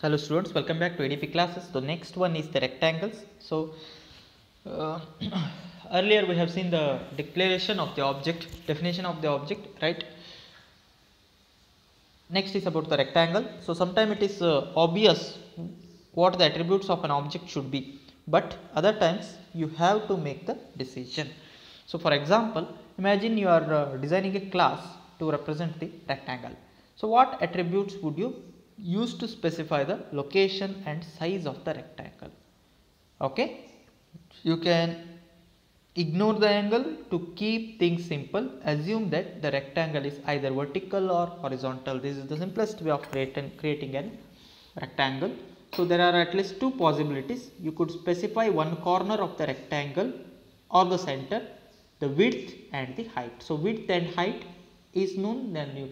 Hello students, welcome back to ADP classes. The next one is the rectangles. So uh, earlier we have seen the declaration of the object, definition of the object, right? Next is about the rectangle. So sometimes it is obvious what the attributes of an object should be, but other times you have to make the decision. So for example, imagine you are designing a class to represent the rectangle. So what attributes would you use to specify the location and size of the rectangle? Okay, you can ignore the angle to keep things simple. Assume that the rectangle is either vertical or horizontal. This is the simplest way of creating an rectangle. So there are at least two possibilities. You could specify one corner of the rectangle or the center, the width and the height. So width and height is known, then you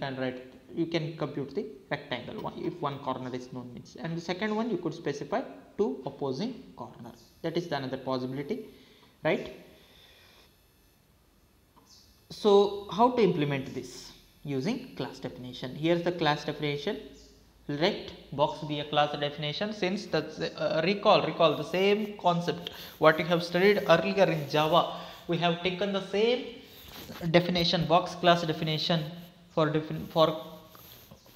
can compute the rectangle one if one corner is known means. And the second one, you could specify two opposing corners. That is the another possibility, right? So how to implement this? Using class definition. Here's the class definition. Let box be a class definition. Since that's recall the same concept what you have studied earlier in Java. We have taken the same definition, box class definition for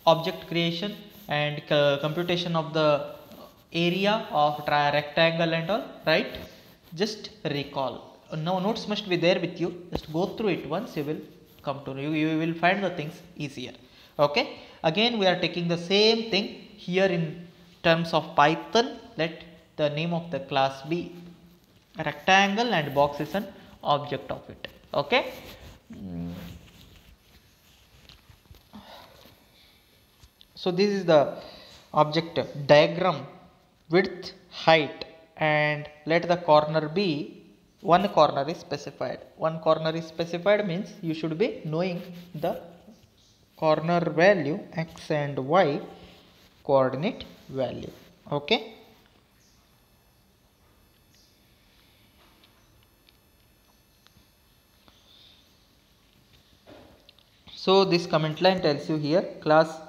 object creation and computation of the area of rectangle and all, right? Just recall. No notes must be there with you. Just go through it once. You will come to you will find the things easier. Okay. Again, we are taking the same thing here in terms of Python. Let the name of the class be rectangle and box is an object of it. Okay. So this is the object diagram, width, height, and let the corner be. One corner is specified. One corner is specified means you should be knowing the corner value x and y coordinate value. Okay. So this comment line tells you here class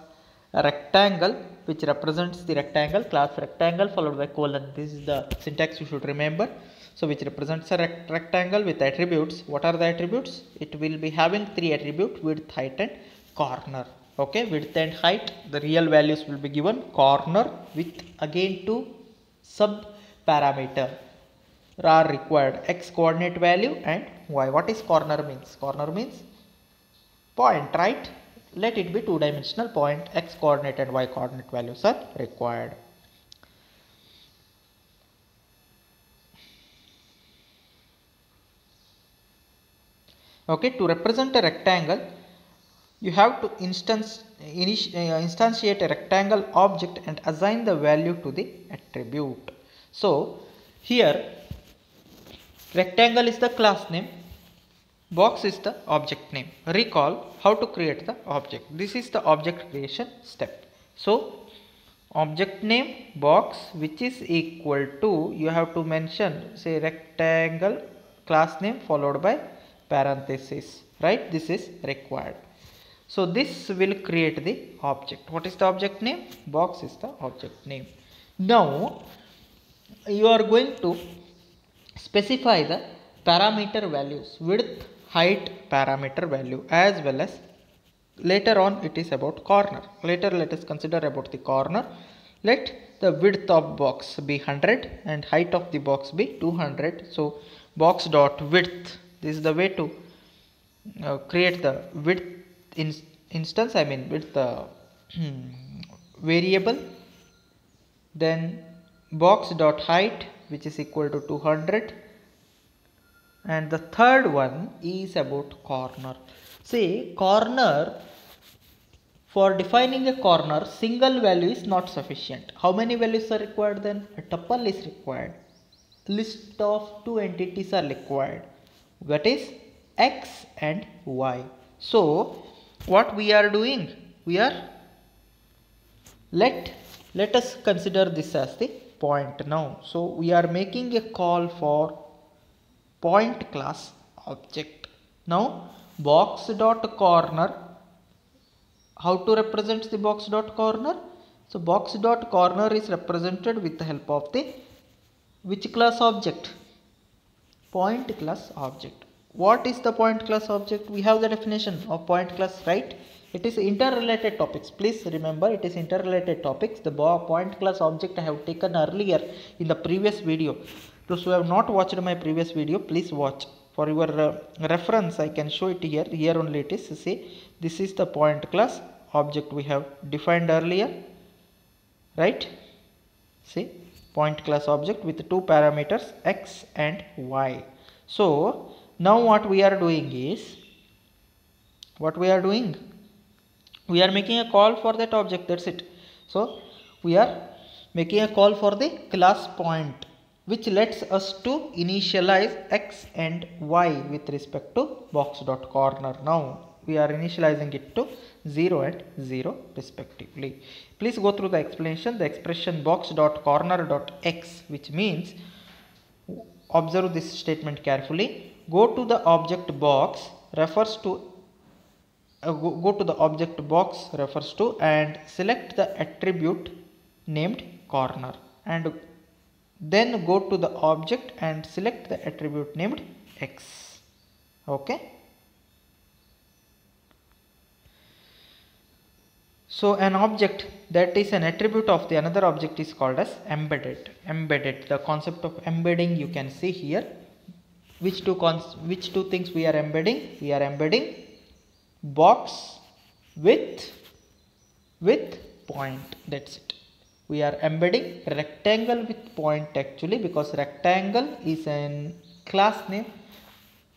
rectangle which represents the rectangle, class rectangle followed by colon. This is the syntax you should remember. So which represents a rectangle with attributes. What are the attributes? It will be having three attributes: width, height and corner. Okay, width and height, the real values will be given. Corner with again two sub parameter are required: x coordinate value and y. What is corner means? Corner means point, right? Let it be two-dimensional point. X coordinate and y coordinate values are required. Okay, to represent a rectangle, you have to instantiate a rectangle object and assign the value to the attribute. So here rectangle is the class name, box is the object name. Recall how to create the object. This is the object creation step. So object name box, which is equal to, you have to mention say rectangle class name followed by parenthesis, right? This is required. So this will create the object. What is the object name? Box is the object name. Now you are going to specify the parameter values, width, height parameter value, as well as later on it is about corner. Later let us consider about the corner. Let the width of box be 100 and height of the box be 200. So box dot width, this is the way to create the width instance, I mean width variable. Then box dot height, which is equal to 200. And the third one is about corner. See, corner, for defining a corner, single value is not sufficient. How many values are required then? A tuple is required. List of two entities are required. That is x and y. So what we are doing? We are let us consider this as the point now. So we are making a call for point class object. Now box dot corner, how to represent the box dot corner? So box dot corner is represented with the help of the which class object? Point class object. What is the point class object? We have the definition of point class, right? It is interrelated topics. Please remember, it is interrelated topics. The point class object I have taken earlier in the previous video. Those who have not watched my previous video, please watch. For your reference, I can show it here. Here only it is. See, this is the point class object we have defined earlier, right? See, point class object with two parameters x and y. So now what we are doing is, we are making a call for that object. That's it. So we are making a call for the class point, which lets us to initialize x and y with respect to box.corner. Now we are initializing it to 0 and 0 respectively. Please go through the explanation. The expression box.corner.x, which means, observe this statement carefully. Go to the object box refers to and select the attribute named corner, and then go to the object and select the attribute named x. Okay. So an object that is an attribute of the another object is called as embedded. The concept of embedding you can see here. Which two things we are embedding? We are embedding box with point. That's it. We are embedding rectangle with point actually, because rectangle is an class name,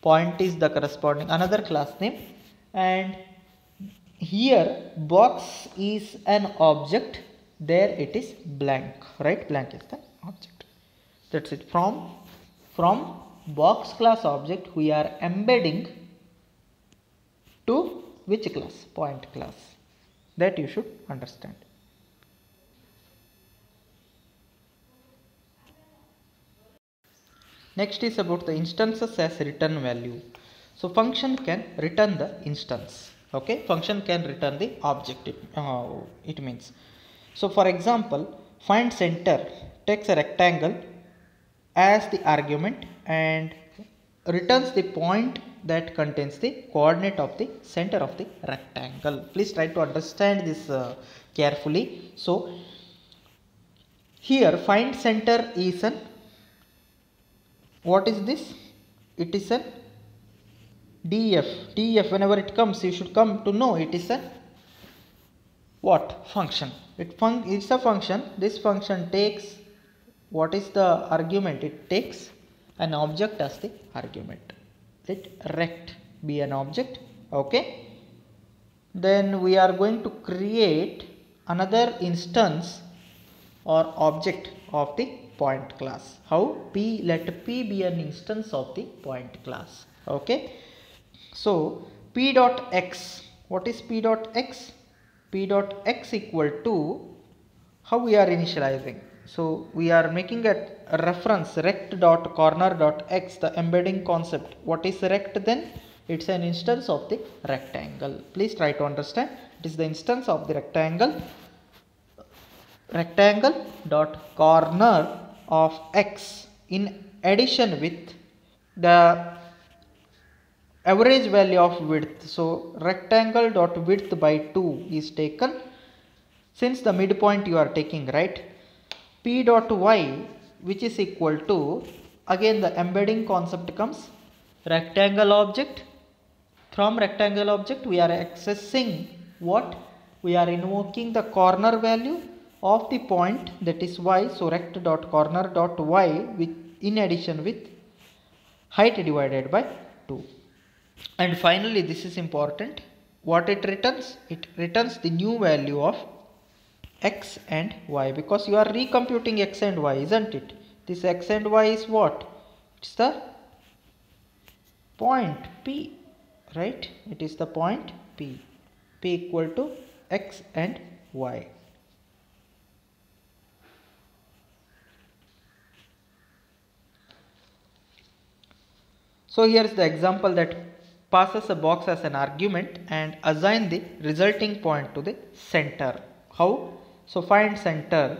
point is the corresponding another class name, and here box is an object, there it is blank, right? Blank is the object. That's it. From box class object we are embedding to which class? Point class. That you should understand. Next is about the instances as return value. So function can return the instance. Okay, function can return the object. It means. So for example, find center takes a rectangle as the argument and returns the point that contains the coordinate of the center of the rectangle. Please try to understand this carefully. So here find center is an, what is this? It is a df. Whenever it comes, you should come to know it is a what? Function. It's a function. This function takes, what is the argument? It takes an object as the argument. Let rect be an object. Okay. Then we are going to create another instance or object of the point class. How? Let P be an instance of the point class. Okay. So P dot x. What is P dot x? P dot x equal to, how we are initializing? So we are making a reference rect dot corner dot x, the embedding concept. What is rect then? It's an instance of the rectangle. Please try to understand. It is the instance of the rectangle dot corner of x in addition with the average value of width. So rectangle dot width by 2 is taken, since the midpoint you are taking, right? P dot y, which is equal to, again the embedding concept comes, rectangle object. From rectangle object we are accessing what? We are invoking the corner value of the point, that is y. So rect dot corner dot y with in addition with height divided by 2. And finally, this is important, what it returns? It returns the new value of x and y, because you are recomputing x and y, isn't it? This x and y is what? It's the point P, right? It is the point P. P equal to x and y. So here is the example that passes a box as an argument and assign the resulting point to the center. How? So find center,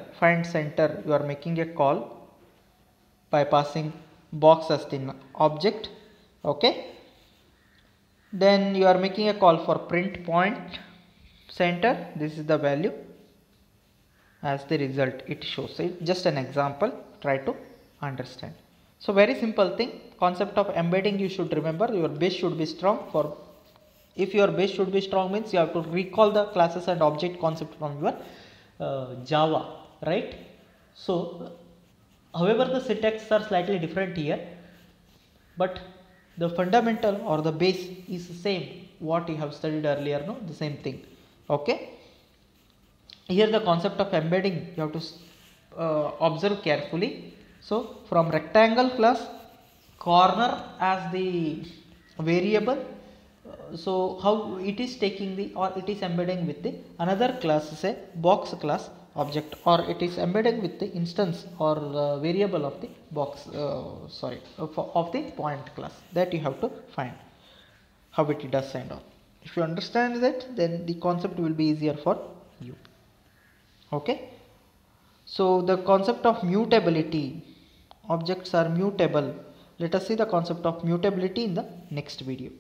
you are making a call by passing box as the object. Okay, then you are making a call for print point center. This is the value. As the result it shows it. Just an example, try to understand. So very simple thing, concept of embedding you should remember. Your base should be strong. For if your base should be strong means you have to recall the classes and object concept from your Java, right? So however the syntax are slightly different here, but the fundamental or the base is the same what you have studied earlier, no, the same thing. Okay, here the concept of embedding you have to observe carefully. So from rectangle class, corner as the variable, so how it is taking the, or it is embedding with the another class, say box class object, or it is embedding with the instance or variable of the box of the point class. That you have to find how it does and all. If you understand that, then the concept will be easier for you. Okay, so the concept of mutability, objects are mutable. Let us see the concept of mutability in the next video.